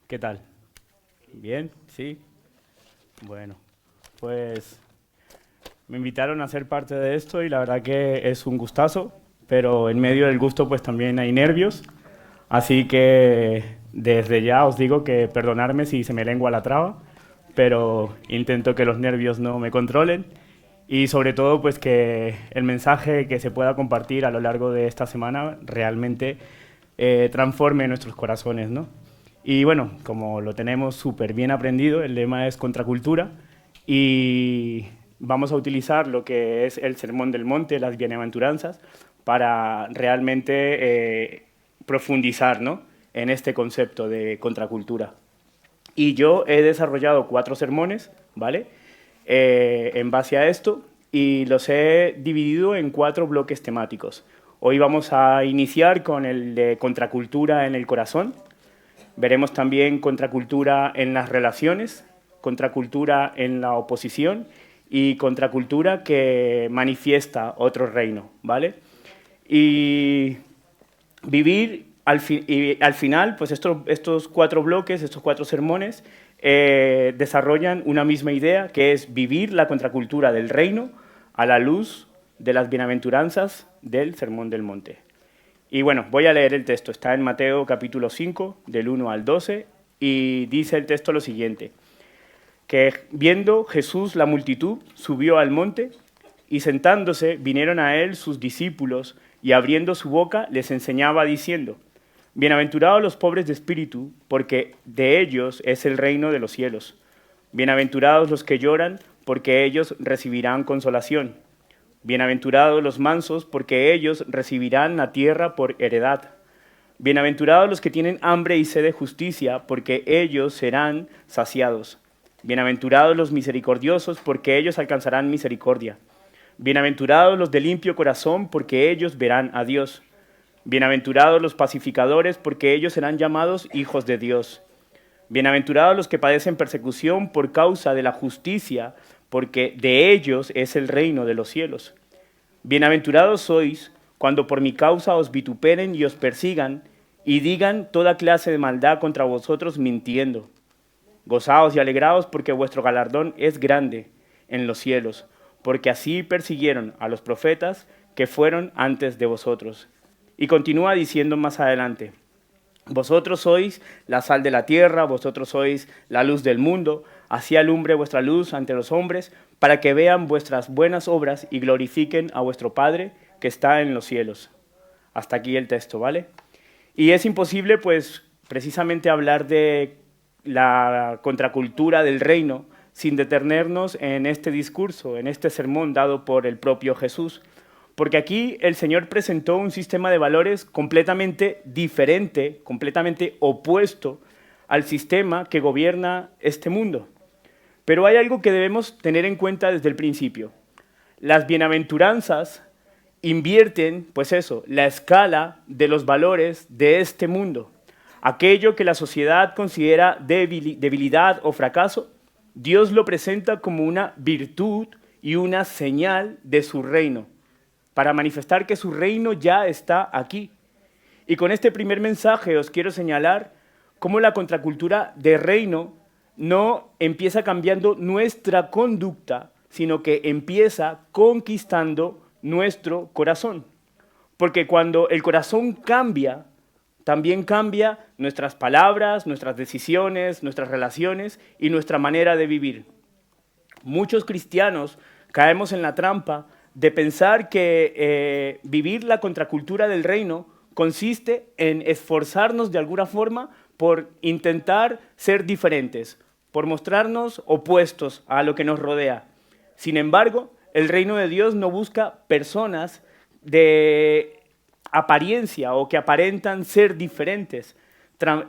¿Qué tal? ¿Bien? ¿Sí? Bueno, pues me invitaron a ser parte de esto y la verdad que es un gustazo, pero en medio del gusto pues también hay nervios, así que desde ya os digo que perdonarme si se me lengua la traba, pero intento que los nervios no me controlen y sobre todo pues que el mensaje que se pueda compartir a lo largo de esta semana realmente transforme nuestros corazones, ¿no? Y bueno, como lo tenemos súper bien aprendido, el lema es contracultura y vamos a utilizar lo que es el Sermón del Monte, las bienaventuranzas, para realmente profundizar, ¿no?, en este concepto de contracultura. Y yo he desarrollado 4 sermones, ¿vale? En base a esto, y los he dividido en 4 bloques temáticos. Hoy vamos a iniciar con el de contracultura en el corazón. Veremos también contracultura en las relaciones, contracultura en la oposición y contracultura que manifiesta otro reino, ¿vale? Y vivir y al final, pues estos 4 bloques, estos 4 sermones, desarrollan una misma idea, que es vivir la contracultura del reino a la luz de las bienaventuranzas del Sermón del Monte. Y bueno, voy a leer el texto. Está en Mateo capítulo 5, del 1 al 12, y dice el texto lo siguiente: que viendo Jesús la multitud, subió al monte, y sentándose vinieron a él sus discípulos, y abriendo su boca les enseñaba diciendo: Bienaventurados los pobres de espíritu, porque de ellos es el reino de los cielos. Bienaventurados los que lloran, porque ellos recibirán consolación. Bienaventurados los mansos, porque ellos recibirán la tierra por heredad. Bienaventurados los que tienen hambre y sed de justicia, porque ellos serán saciados. Bienaventurados los misericordiosos, porque ellos alcanzarán misericordia. Bienaventurados los de limpio corazón, porque ellos verán a Dios. Bienaventurados los pacificadores, porque ellos serán llamados hijos de Dios. Bienaventurados los que padecen persecución por causa de la justicia, porque de ellos es el reino de los cielos. Bienaventurados sois cuando por mi causa os vituperen y os persigan, y digan toda clase de maldad contra vosotros mintiendo. Gozaos y alegraos, porque vuestro galardón es grande en los cielos, porque así persiguieron a los profetas que fueron antes de vosotros. Y continúa diciendo más adelante: vosotros sois la sal de la tierra, vosotros sois la luz del mundo, así alumbre vuestra luz ante los hombres, para que vean vuestras buenas obras y glorifiquen a vuestro Padre que está en los cielos. Hasta aquí el texto, ¿vale? Y es imposible, pues, precisamente hablar de la contracultura del reino sin detenernos en este discurso, en este sermón dado por el propio Jesús. Porque aquí el Señor presentó un sistema de valores completamente diferente, completamente opuesto al sistema que gobierna este mundo. Pero hay algo que debemos tener en cuenta desde el principio. Las bienaventuranzas invierten, pues eso, la escala de los valores de este mundo. Aquello que la sociedad considera debilidad o fracaso, Dios lo presenta como una virtud y una señal de su reino, para manifestar que su reino ya está aquí. Y con este primer mensaje os quiero señalar cómo la contracultura de reino no empieza cambiando nuestra conducta, sino que empieza conquistando nuestro corazón. Porque cuando el corazón cambia, también cambia nuestras palabras, nuestras decisiones, nuestras relaciones y nuestra manera de vivir. Muchos cristianos caemos en la trampa de pensar que vivir la contracultura del reino consiste en esforzarnos de alguna forma por intentar ser diferentes, por mostrarnos opuestos a lo que nos rodea. Sin embargo, el reino de Dios no busca personas de apariencia o que aparentan ser diferentes.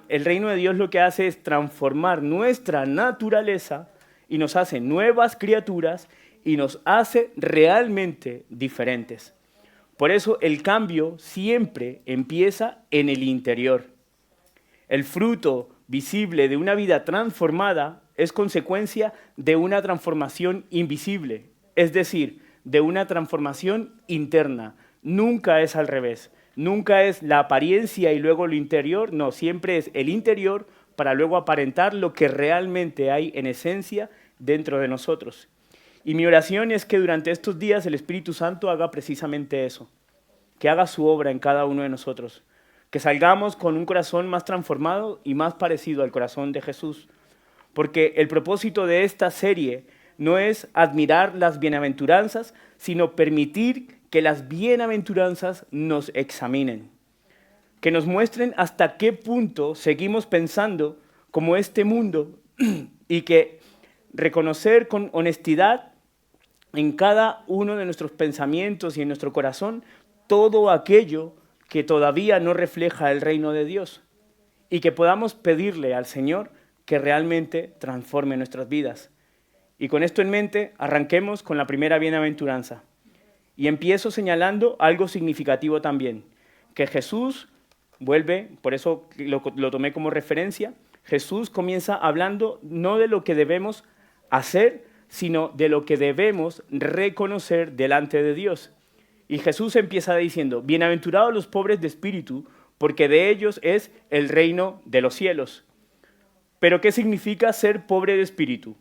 El reino de Dios lo que hace es transformar nuestra naturaleza y nos hace nuevas criaturas y nos hace realmente diferentes. Por eso el cambio siempre empieza en el interior. El fruto visible de una vida transformada es consecuencia de una transformación invisible, es decir, de una transformación interna. Nunca es al revés. Nunca es la apariencia y luego lo interior, no, siempre es el interior para luego aparentar lo que realmente hay en esencia dentro de nosotros. Y mi oración es que durante estos días el Espíritu Santo haga precisamente eso, que haga su obra en cada uno de nosotros, que salgamos con un corazón más transformado y más parecido al corazón de Jesús. Porque el propósito de esta serie no es admirar las bienaventuranzas, sino permitir que las bienaventuranzas nos examinen, que nos muestren hasta qué punto seguimos pensando como este mundo y que reconocer con honestidad en cada uno de nuestros pensamientos y en nuestro corazón todo aquello que todavía no refleja el reino de Dios y que podamos pedirle al Señor que realmente transforme nuestras vidas. Y con esto en mente, arranquemos con la primera bienaventuranza. Y empiezo señalando algo significativo también, que Jesús vuelve, por eso lo tomé como referencia, Jesús comienza hablando no de lo que debemos hacer, sino de lo que debemos reconocer delante de Dios. Y Jesús empieza diciendo, bienaventurados los pobres de espíritu, porque de ellos es el reino de los cielos. ¿Pero qué significa ser pobre de espíritu?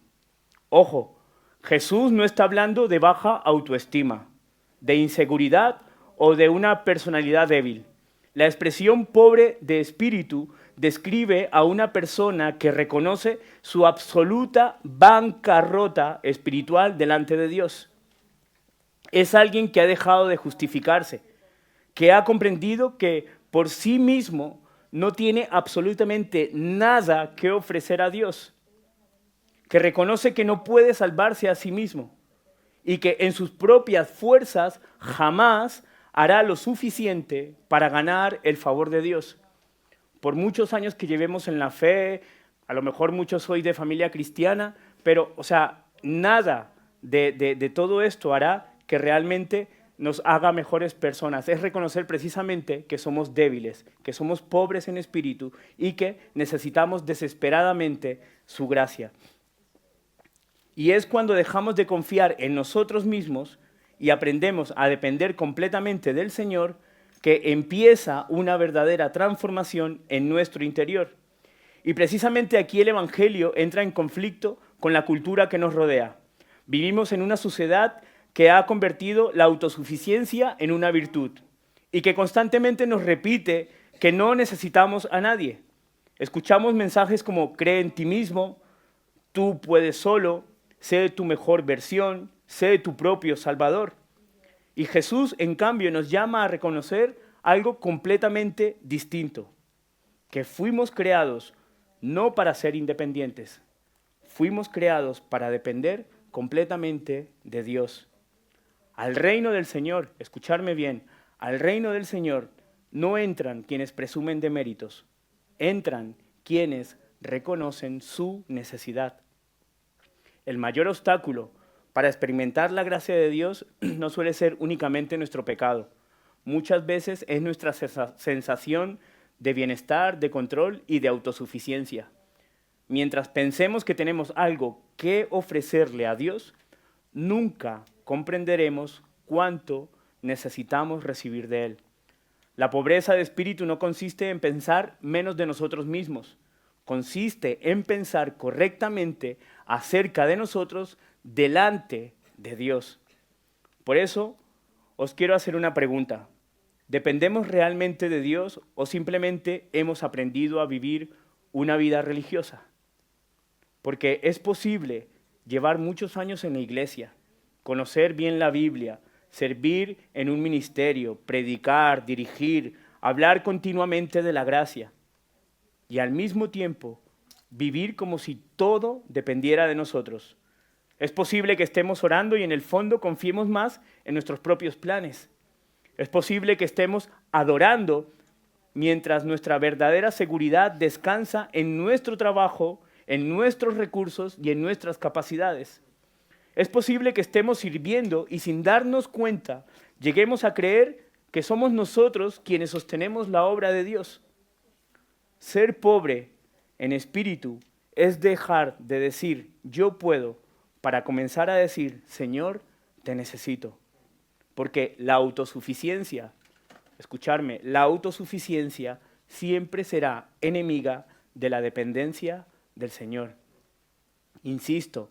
Ojo, Jesús no está hablando de baja autoestima, de inseguridad o de una personalidad débil. La expresión pobre de espíritu describe a una persona que reconoce su absoluta bancarrota espiritual delante de Dios. Es alguien que ha dejado de justificarse, que ha comprendido que por sí mismo no tiene absolutamente nada que ofrecer a Dios, que reconoce que no puede salvarse a sí mismo y que en sus propias fuerzas jamás hará lo suficiente para ganar el favor de Dios. Por muchos años que llevemos en la fe, a lo mejor muchos sois de familia cristiana, pero, nada de todo esto hará que realmente nos haga mejores personas. Es reconocer precisamente que somos débiles, que somos pobres en espíritu y que necesitamos desesperadamente su gracia. Y es cuando dejamos de confiar en nosotros mismos y aprendemos a depender completamente del Señor que empieza una verdadera transformación en nuestro interior. Y precisamente aquí el Evangelio entra en conflicto con la cultura que nos rodea. Vivimos en una sociedad que ha convertido la autosuficiencia en una virtud y que constantemente nos repite que no necesitamos a nadie. Escuchamos mensajes como cree en ti mismo, tú puedes solo, sé tu mejor versión, sé tu propio Salvador. Y Jesús, en cambio, nos llama a reconocer algo completamente distinto, que fuimos creados no para ser independientes, fuimos creados para depender completamente de Dios. Al reino del Señor, escucharme bien, al reino del Señor no entran quienes presumen de méritos, entran quienes reconocen su necesidad. El mayor obstáculo para experimentar la gracia de Dios no suele ser únicamente nuestro pecado. Muchas veces es nuestra sensación de bienestar, de control y de autosuficiencia. Mientras pensemos que tenemos algo que ofrecerle a Dios, nunca comprenderemos cuánto necesitamos recibir de Él. La pobreza de espíritu no consiste en pensar menos de nosotros mismos, consiste en pensar correctamente acerca de nosotros delante de Dios. Por eso, os quiero hacer una pregunta. ¿Dependemos realmente de Dios o simplemente hemos aprendido a vivir una vida religiosa? Porque es posible llevar muchos años en la iglesia, conocer bien la Biblia, servir en un ministerio, predicar, dirigir, hablar continuamente de la gracia y al mismo tiempo vivir como si todo dependiera de nosotros. Es posible que estemos orando y en el fondo confiemos más en nuestros propios planes. Es posible que estemos adorando mientras nuestra verdadera seguridad descansa en nuestro trabajo, en nuestros recursos y en nuestras capacidades. Es posible que estemos sirviendo y sin darnos cuenta lleguemos a creer que somos nosotros quienes sostenemos la obra de Dios. Ser pobre en espíritu es dejar de decir yo puedo para comenzar a decir Señor, te necesito. Porque la autosuficiencia, escucharme, la autosuficiencia siempre será enemiga de la dependencia del Señor. Insisto,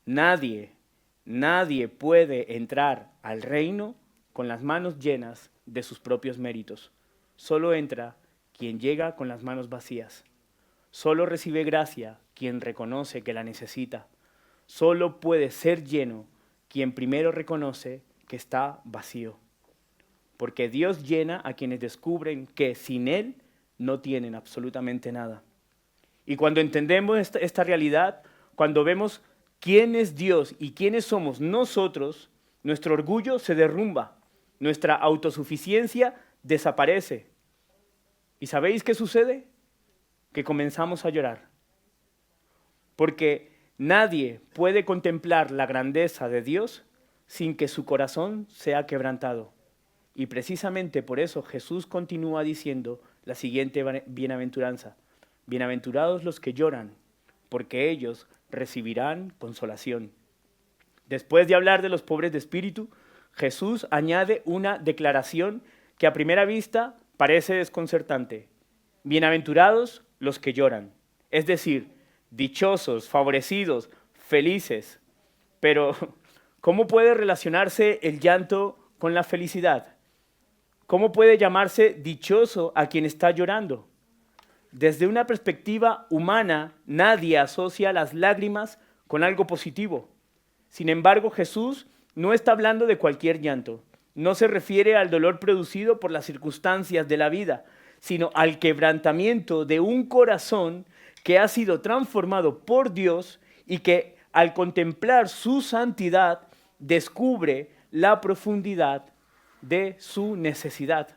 nadie puede entrar al reino con las manos llenas de sus propios méritos. Solo entra quien llega con las manos vacías. Solo recibe gracia quien reconoce que la necesita. Solo puede ser lleno quien primero reconoce que está vacío. Porque Dios llena a quienes descubren que sin Él no tienen absolutamente nada. Y cuando entendemos esta realidad, cuando vemos quién es Dios y quiénes somos nosotros, nuestro orgullo se derrumba, nuestra autosuficiencia desaparece. ¿Y sabéis qué sucede? Que comenzamos a llorar. Porque nadie puede contemplar la grandeza de Dios sin que su corazón sea quebrantado. Y precisamente por eso Jesús continúa diciendo la siguiente bienaventuranza. Bienaventurados los que lloran, porque ellos recibirán consolación. Después de hablar de los pobres de espíritu, Jesús añade una declaración que a primera vista parece desconcertante. Bienaventurados los que lloran, es decir, dichosos, favorecidos, felices. Pero, ¿cómo puede relacionarse el llanto con la felicidad? ¿Cómo puede llamarse dichoso a quien está llorando? Desde una perspectiva humana, nadie asocia las lágrimas con algo positivo. Sin embargo, Jesús no está hablando de cualquier llanto. No se refiere al dolor producido por las circunstancias de la vida, sino al quebrantamiento de un corazón que ha sido transformado por Dios y que, al contemplar su santidad, descubre la profundidad de su necesidad.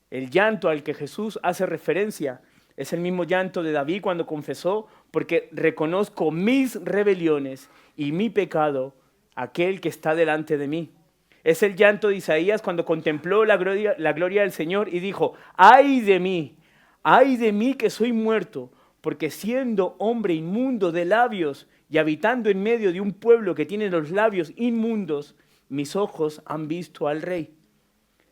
El llanto al que Jesús hace referencia es el mismo llanto de David cuando confesó: porque reconozco mis rebeliones y mi pecado, aquel que está delante de mí. Es el llanto de Isaías cuando contempló la gloria del Señor y dijo: ay de mí que soy muerto, porque siendo hombre inmundo de labios y habitando en medio de un pueblo que tiene los labios inmundos, mis ojos han visto al Rey.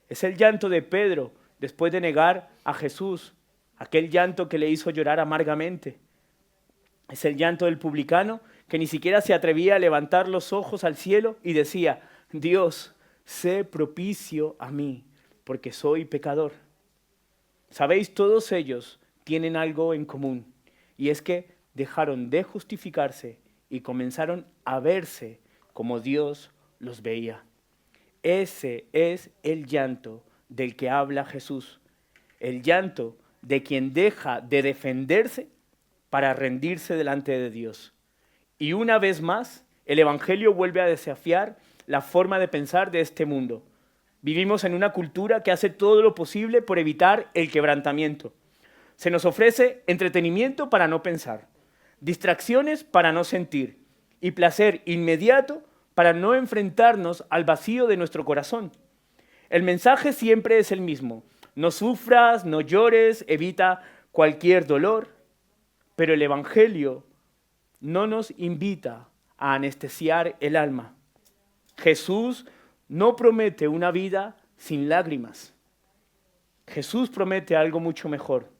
Es el llanto de Pedro después de negar a Jesús, aquel llanto que le hizo llorar amargamente. Es el llanto del publicano que ni siquiera se atrevía a levantar los ojos al cielo y decía: Dios, sé propicio a mí, porque soy pecador. Sabéis, todos ellos tienen algo en común, y es que dejaron de justificarse y comenzaron a verse como Dios los veía. Ese es el llanto del que habla Jesús, el llanto de quien deja de defenderse para rendirse delante de Dios. Y una vez más, el Evangelio vuelve a desafiar la forma de pensar de este mundo. Vivimos en una cultura que hace todo lo posible por evitar el quebrantamiento. Se nos ofrece entretenimiento para no pensar, distracciones para no sentir y placer inmediato para no enfrentarnos al vacío de nuestro corazón. El mensaje siempre es el mismo: no sufras, no llores, evita cualquier dolor. Pero el Evangelio no nos invita a anestesiar el alma. Jesús no promete una vida sin lágrimas. Jesús promete algo mucho mejor: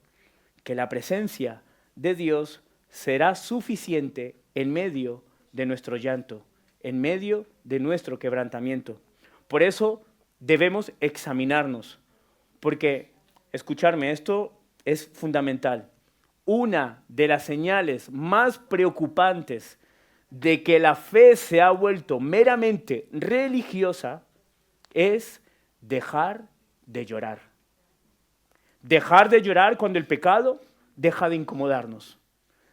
que la presencia de Dios será suficiente en medio de nuestro llanto, en medio de nuestro quebrantamiento. Por eso debemos examinarnos, porque, escucharme, esto es fundamental. Una de las señales más preocupantes de que la fe se ha vuelto meramente religiosa es dejar de llorar. Dejar de llorar cuando el pecado deja de incomodarnos.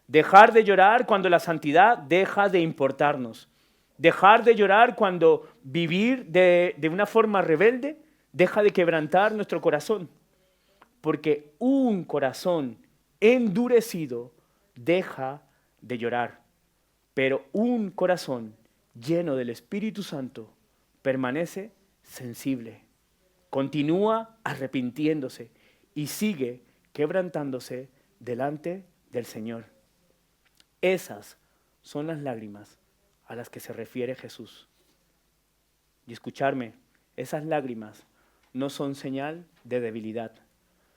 Dejar de llorar cuando la santidad deja de importarnos. Dejar de llorar cuando vivir de una forma rebelde deja de quebrantar nuestro corazón. Porque un corazón endurecido deja de llorar, pero un corazón lleno del Espíritu Santo permanece sensible, continúa arrepintiéndose y sigue quebrantándose delante del Señor. Esas son las lágrimas a las que se refiere Jesús. Y escucharme, esas lágrimas no son señal de debilidad,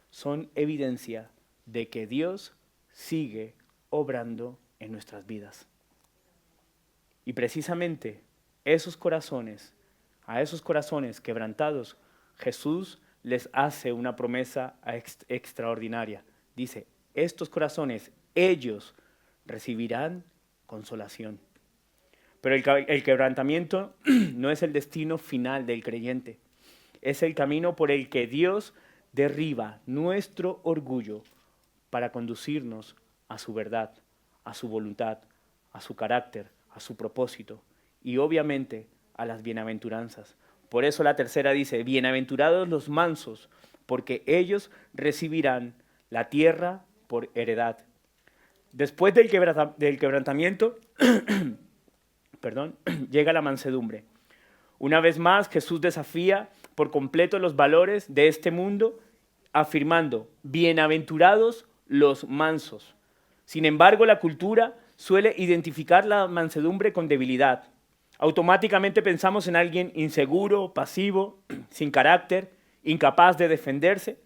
son evidencia de que Dios sigue obrando en nuestras vidas. Y precisamente a esos corazones quebrantados, Jesús les hace una promesa extraordinaria. Dice, estos corazones, ellos recibirán consolación. Pero el quebrantamiento no es el destino final del creyente. Es el camino por el que Dios derriba nuestro orgullo para conducirnos a su verdad, a su voluntad, a su carácter, a su propósito y obviamente a las bienaventuranzas. Por eso la tercera dice, bienaventurados los mansos, porque ellos recibirán la tierra por heredad. Después del quebrantamiento, llega la mansedumbre. Una vez más, Jesús desafía por completo los valores de este mundo, afirmando, bienaventurados los mansos. Sin embargo, la cultura suele identificar la mansedumbre con debilidad. Automáticamente pensamos en alguien inseguro, pasivo, sin carácter, incapaz de defenderse,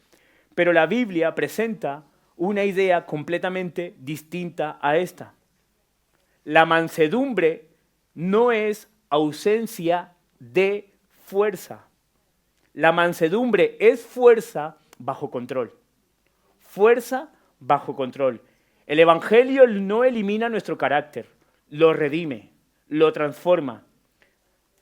pero la Biblia presenta una idea completamente distinta a esta. La mansedumbre no es ausencia de fuerza. La mansedumbre es fuerza bajo control. Fuerza bajo control. El Evangelio no elimina nuestro carácter, lo redime, lo transforma.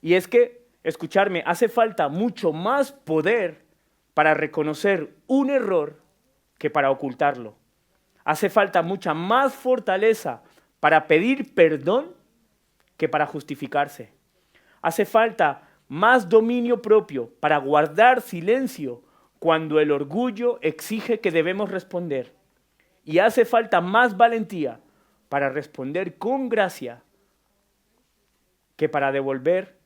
Y es que, escucharme, hace falta mucho más poder para reconocer un error que para ocultarlo. Hace falta mucha más fortaleza para pedir perdón que para justificarse. Hace falta más dominio propio para guardar silencio cuando el orgullo exige que debemos responder. Y hace falta más valentía para responder con gracia que para devolver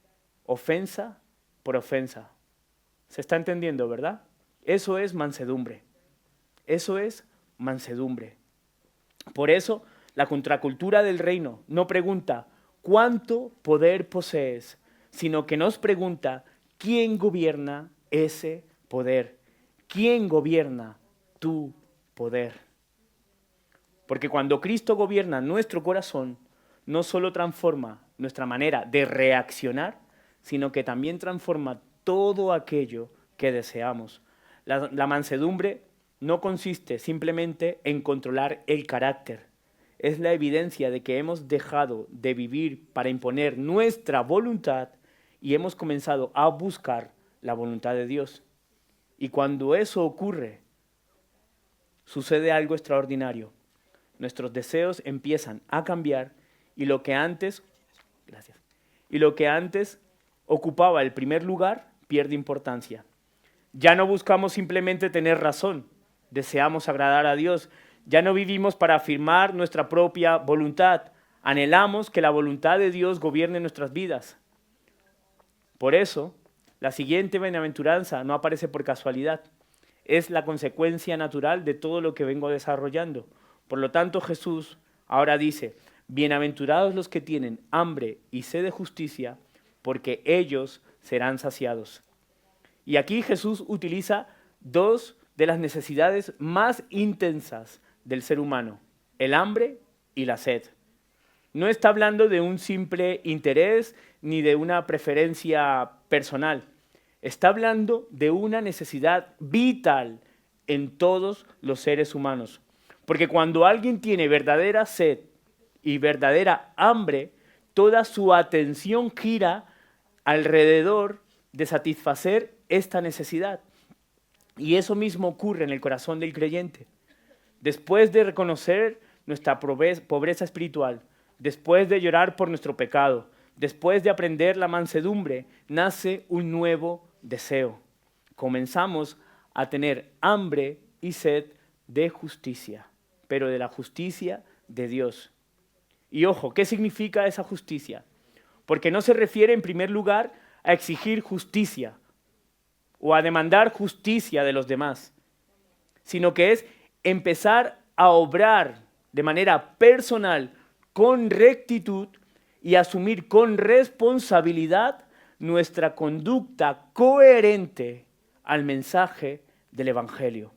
ofensa por ofensa. ¿Se está entendiendo, verdad? Eso es mansedumbre. Eso es mansedumbre. Por eso, la contracultura del reino no pregunta cuánto poder posees, sino que nos pregunta quién gobierna ese poder. ¿Quién gobierna tu poder? Porque cuando Cristo gobierna nuestro corazón, no solo transforma nuestra manera de reaccionar, sino que también transforma todo aquello que deseamos. La mansedumbre no consiste simplemente en controlar el carácter. Es la evidencia de que hemos dejado de vivir para imponer nuestra voluntad y hemos comenzado a buscar la voluntad de Dios. Y cuando eso ocurre, sucede algo extraordinario. Nuestros deseos empiezan a cambiar y lo que antes ocupaba el primer lugar pierde importancia. Ya no buscamos simplemente tener razón, deseamos agradar a Dios. Ya no vivimos para afirmar nuestra propia voluntad, anhelamos que la voluntad de Dios gobierne nuestras vidas. Por eso, la siguiente bienaventuranza no aparece por casualidad, es la consecuencia natural de todo lo que vengo desarrollando. Por lo tanto, Jesús ahora dice, bienaventurados los que tienen hambre y sed de justicia, porque ellos serán saciados. Y aquí Jesús utiliza dos de las necesidades más intensas del ser humano, el hambre y la sed. No está hablando de un simple interés ni de una preferencia personal. Está hablando de una necesidad vital en todos los seres humanos. Porque cuando alguien tiene verdadera sed y verdadera hambre, toda su atención gira alrededor de satisfacer esta necesidad. Y eso mismo ocurre en el corazón del creyente. Después de reconocer nuestra pobreza espiritual, después de llorar por nuestro pecado, después de aprender la mansedumbre, nace un nuevo deseo. Comenzamos a tener hambre y sed de justicia, pero de la justicia de Dios. Y ojo, ¿qué significa esa justicia? Porque no se refiere en primer lugar a exigir justicia o a demandar justicia de los demás, sino que es empezar a obrar de manera personal, con rectitud y asumir con responsabilidad nuestra conducta coherente al mensaje del Evangelio.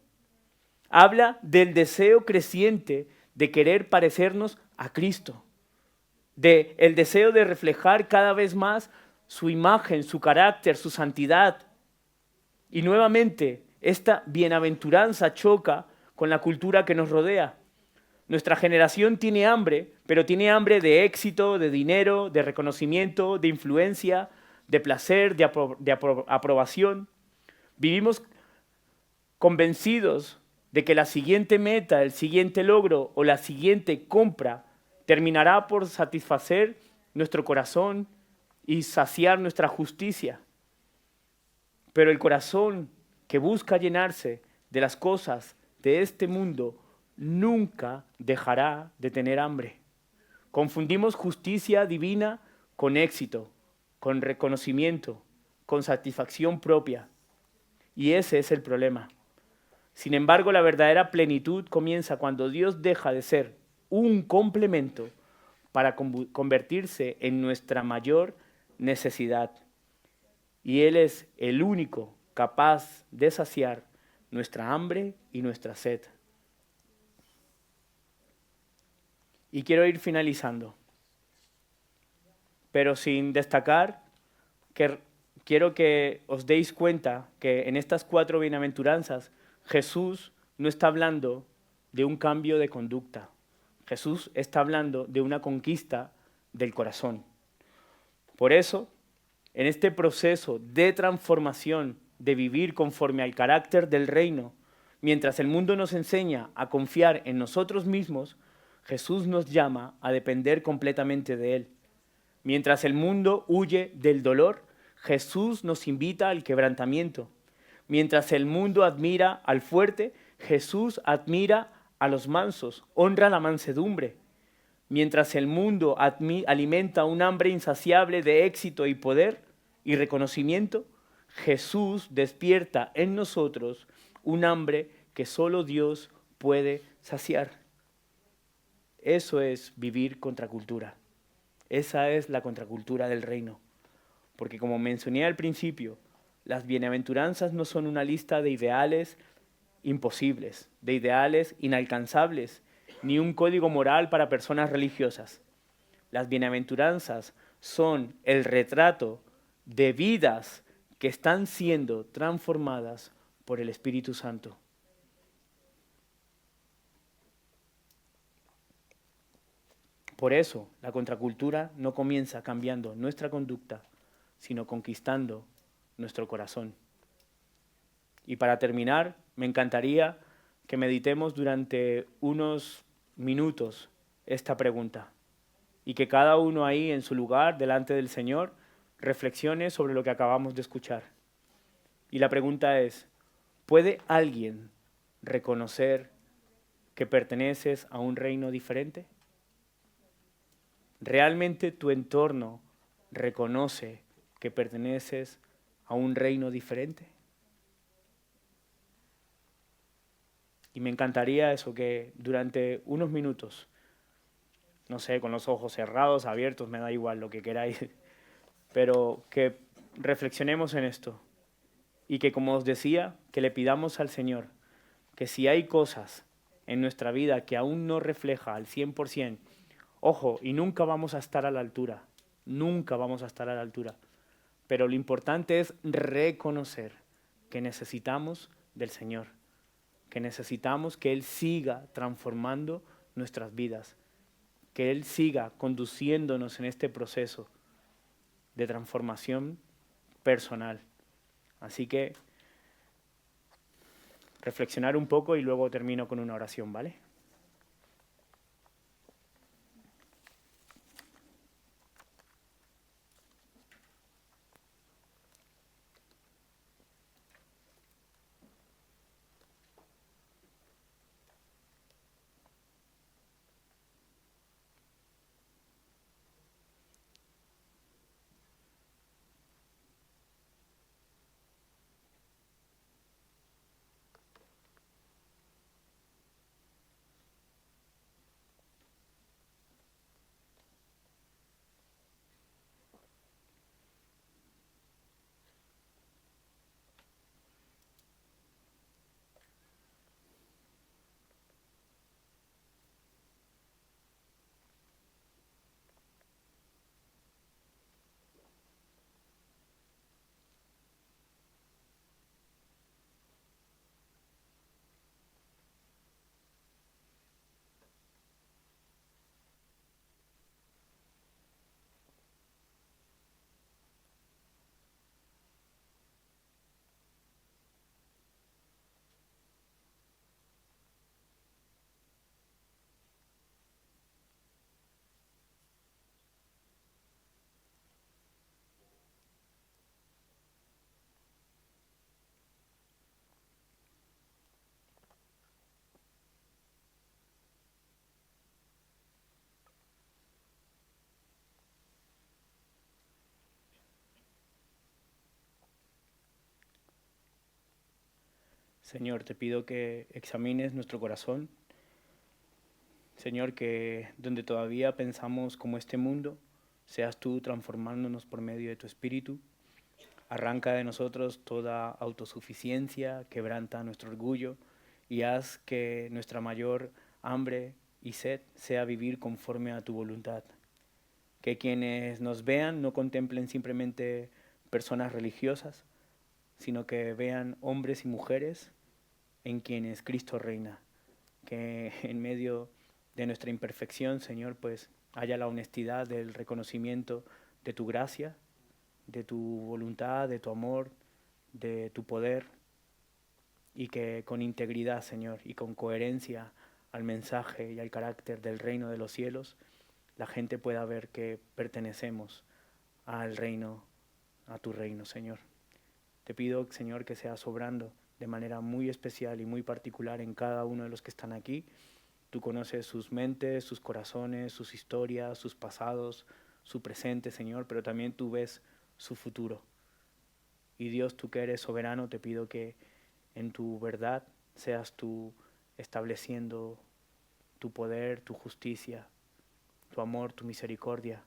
Habla del deseo creciente de querer parecernos a Cristo, de el deseo de reflejar cada vez más su imagen, su carácter, su santidad. Y nuevamente, esta bienaventuranza choca con la cultura que nos rodea. Nuestra generación tiene hambre, pero tiene hambre de éxito, de dinero, de reconocimiento, de influencia, de placer, de aprobación. Vivimos convencidos de que la siguiente meta, el siguiente logro o la siguiente compra terminará por satisfacer nuestro corazón y saciar nuestra justicia. Pero el corazón que busca llenarse de las cosas de este mundo nunca dejará de tener hambre. Confundimos justicia divina con éxito, con reconocimiento, con satisfacción propia. Y ese es el problema. Sin embargo, la verdadera plenitud comienza cuando Dios deja de ser un complemento para convertirse en nuestra mayor necesidad. Y Él es el único capaz de saciar nuestra hambre y nuestra sed. Y quiero ir finalizando, pero sin destacar que quiero que os deis cuenta que en estas 4 bienaventuranzas Jesús no está hablando de un cambio de conducta. Jesús está hablando de una conquista del corazón. Por eso, en este proceso de transformación, de vivir conforme al carácter del reino, mientras el mundo nos enseña a confiar en nosotros mismos, Jesús nos llama a depender completamente de Él. Mientras el mundo huye del dolor, Jesús nos invita al quebrantamiento. Mientras el mundo admira al fuerte, Jesús admira a los mansos, honra la mansedumbre. Mientras el mundo alimenta un hambre insaciable de éxito y poder y reconocimiento, Jesús despierta en nosotros un hambre que solo Dios puede saciar. Eso es vivir contracultura. Esa es la contracultura del reino. Porque como mencioné al principio, las bienaventuranzas no son una lista de ideales imposibles, de ideales inalcanzables, ni un código moral para personas religiosas. Las bienaventuranzas son el retrato de vidas que están siendo transformadas por el Espíritu Santo. Por eso, la contracultura no comienza cambiando nuestra conducta, sino conquistando nuestro corazón. Y para terminar, me encantaría que meditemos durante unos minutos esta pregunta y que cada uno ahí en su lugar, delante del Señor, reflexione sobre lo que acabamos de escuchar. Y la pregunta es, ¿puede alguien reconocer que perteneces a un reino diferente? ¿Realmente tu entorno reconoce que perteneces a un reino diferente? Y me encantaría eso, que durante unos minutos, no sé, con los ojos cerrados, abiertos, me da igual lo que queráis, pero que reflexionemos en esto y que, como os decía, que le pidamos al Señor que si hay cosas en nuestra vida que aún no refleja al 100%, ojo, y nunca vamos a estar a la altura, nunca vamos a estar a la altura, pero lo importante es reconocer que necesitamos del Señor, que necesitamos que Él siga transformando nuestras vidas, que Él siga conduciéndonos en este proceso de transformación personal. Así que reflexionar un poco y luego termino con una oración, ¿vale? Señor, te pido que examines nuestro corazón. Señor, que donde todavía pensamos como este mundo, seas tú transformándonos por medio de tu Espíritu. Arranca de nosotros toda autosuficiencia, quebranta nuestro orgullo y haz que nuestra mayor hambre y sed sea vivir conforme a tu voluntad. Que quienes nos vean no contemplen simplemente personas religiosas, sino que vean hombres y mujeres en quienes Cristo reina. Que en medio de nuestra imperfección, Señor, pues haya la honestidad del reconocimiento de tu gracia, de tu voluntad, de tu amor, de tu poder, y que con integridad, Señor, y con coherencia al mensaje y al carácter del reino de los cielos, la gente pueda ver que pertenecemos al reino, a tu reino, Señor. Te pido, Señor, que seas obrando de manera muy especial y muy particular en cada uno de los que están aquí. Tú conoces sus mentes, sus corazones, sus historias, sus pasados, su presente, Señor, pero también tú ves su futuro. Y Dios, tú que eres soberano, te pido que en tu verdad seas tú estableciendo tu poder, tu justicia, tu amor, tu misericordia.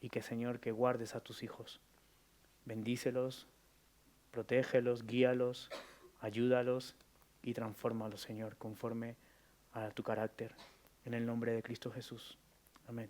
Y que, Señor, que guardes a tus hijos. Bendícelos, protégelos, guíalos, ayúdalos y transfórmalos, Señor, conforme a tu carácter. En el nombre de Cristo Jesús. Amén.